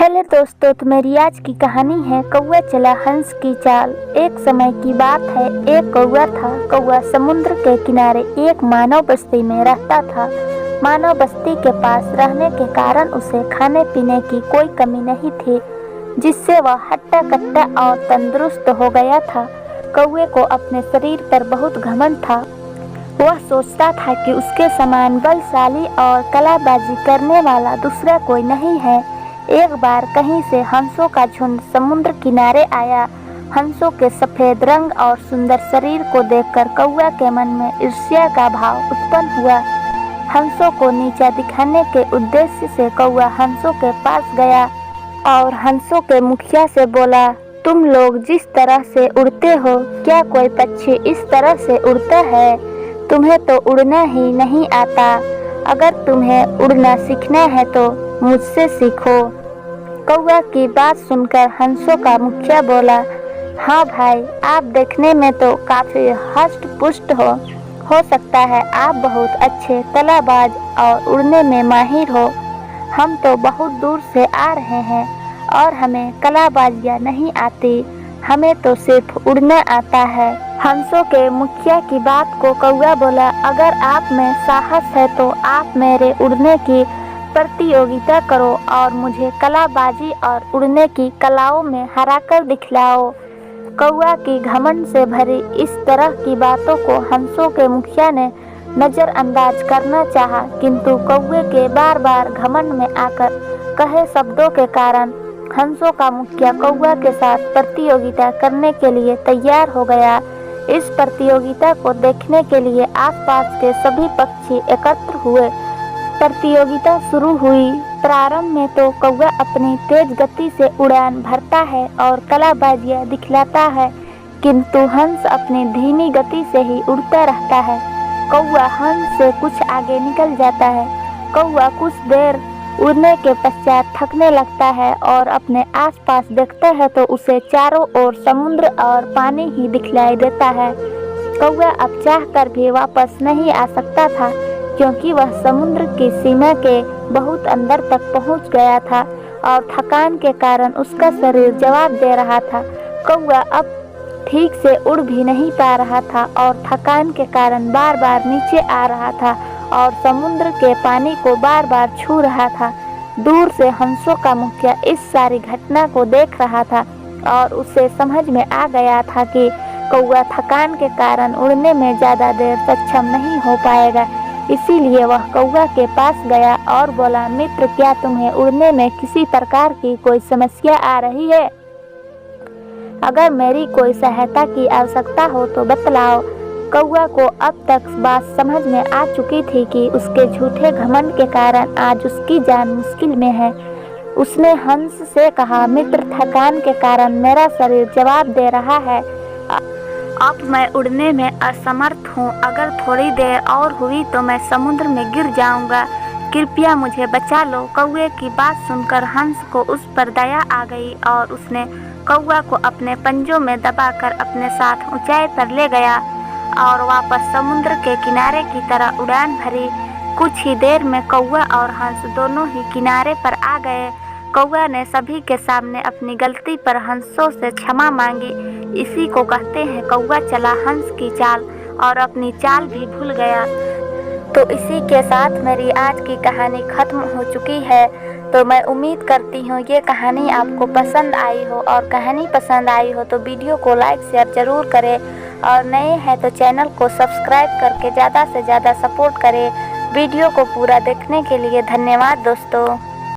Hello दोस्तों, तो मेरी आज की कहानी है कौवा चला हंस की चाल। एक समय की बात है, एक कौवा था। कौवा समुद्र के किनारे एक मानव बस्ती में रहता था। मानव बस्ती के पास रहने के कारण उसे खाने पीने की कोई कमी नहीं थी, जिससे वह हट्टा कट्टा और तंदुरुस्त हो गया था। कौवे को अपने शरीर पर बहुत घमंड था। वह सोचता था कि उसके समान बलशाली और कलाबाजी करने वाला दूसरा कोई नहीं है। एक बार कहीं से हंसों का झुंड समुद्र किनारे आया। हंसों के सफेद रंग और सुंदर शरीर को देखकर कौवा के मन में ईर्ष्या का भाव उत्पन्न हुआ। हंसों को नीचा दिखाने के उद्देश्य से कौवा हंसों के पास गया और हंसों के मुखिया से बोला, तुम लोग जिस तरह से उड़ते हो, क्या कोई पक्षी इस तरह से उड़ता है? तुम्हें तो उड़ना ही नहीं आता। अगर तुम्हें उड़ना सीखना है तो मुझसे सीखो। कौवा की बात सुनकर हंसों का मुखिया बोला, हाँ भाई, आप देखने में तो काफी हष्ट पुष्ट हो सकता है आप बहुत अच्छे कलाबाज और उड़ने में माहिर हो। हम तो बहुत दूर से आ रहे हैं और हमें कलाबाजियाँ नहीं आती, हमें तो सिर्फ उड़ना आता है। हंसों के मुखिया की बात को कौवा बोला, अगर आप में साहस है तो आप मेरे उड़ने की प्रतियोगिता करो और मुझे कलाबाजी और उड़ने की कलाओं में हराकर दिखलाओ। कौवा की घमंड से भरी इस तरह की बातों को हंसों के मुखिया ने नजरअंदाज करना चाहा, किंतु कौवे के बार बार घमंड में आकर कहे शब्दों के कारण हंसों का मुखिया कौवा के साथ प्रतियोगिता करने के लिए तैयार हो गया। इस प्रतियोगिता को देखने के लिए आसपास के सभी पक्षी एकत्र हुए। प्रतियोगिता शुरू हुई। प्रारंभ में तो कौवा अपनी तेज गति से उड़ान भरता है और कलाबाजियाँ दिखलाता है, किंतु हंस अपनी धीमी गति से ही उड़ता रहता है। कौवा हंस से कुछ आगे निकल जाता है। कौवा कुछ देर उड़ने के पश्चात थकने लगता है और अपने आसपास देखता है तो उसे चारों ओर समुद्र और पानी ही दिखलाई देता है। कौवा अब चाहकर भी वापस नहीं आ सकता था, क्योंकि वह समुद्र की सीमा के बहुत अंदर तक पहुंच गया था और थकान के कारण उसका शरीर जवाब दे रहा था। कौवा अब ठीक से उड़ भी नहीं पा रहा था और थकान के कारण बार बार नीचे आ रहा था और समुद्र के पानी को बार बार छू रहा था। दूर से हंसों का मुखिया इस सारी घटना को देख रहा था और उसे समझ में आ गया था कि कौवा थकान के कारण उड़ने में ज़्यादा देर सक्षम नहीं हो पाएगा। इसीलिए वह कौवा के पास गया और बोला, मित्र, क्या तुम्हें उड़ने में किसी प्रकार की कोई समस्या आ रही है? अगर मेरी कोई सहायता की आवश्यकता हो तो बतलाओ। कौवा को अब तक बात समझ में आ चुकी थी कि उसके झूठे घमंड के कारण आज उसकी जान मुश्किल में है। उसने हंस से कहा, मित्र, थकान के कारण मेरा शरीर जवाब दे रहा है। अब मैं उड़ने में असमर्थ हूँ। अगर थोड़ी देर और हुई तो मैं समुद्र में गिर जाऊंगा। कृपया मुझे बचा लो। कौवे की बात सुनकर हंस को उस पर दया आ गई और उसने कौवा को अपने पंजों में दबाकर अपने साथ ऊंचाई पर ले गया और वापस समुद्र के किनारे की तरह उड़ान भरी। कुछ ही देर में कौवा और हंस दोनों ही किनारे पर आ गए। कौवा ने सभी के सामने अपनी गलती पर हंसों से क्षमा मांगी। इसी को कहते हैं कौवा चला हंस की चाल, और अपनी चाल भी भूल गया। तो इसी के साथ मेरी आज की कहानी खत्म हो चुकी है। तो मैं उम्मीद करती हूँ ये कहानी आपको पसंद आई हो, और कहानी पसंद आई हो तो वीडियो को लाइक शेयर ज़रूर करें, और नए हैं तो चैनल को सब्सक्राइब करके ज़्यादा से ज़्यादा सपोर्ट करें। वीडियो को पूरा देखने के लिए धन्यवाद दोस्तों।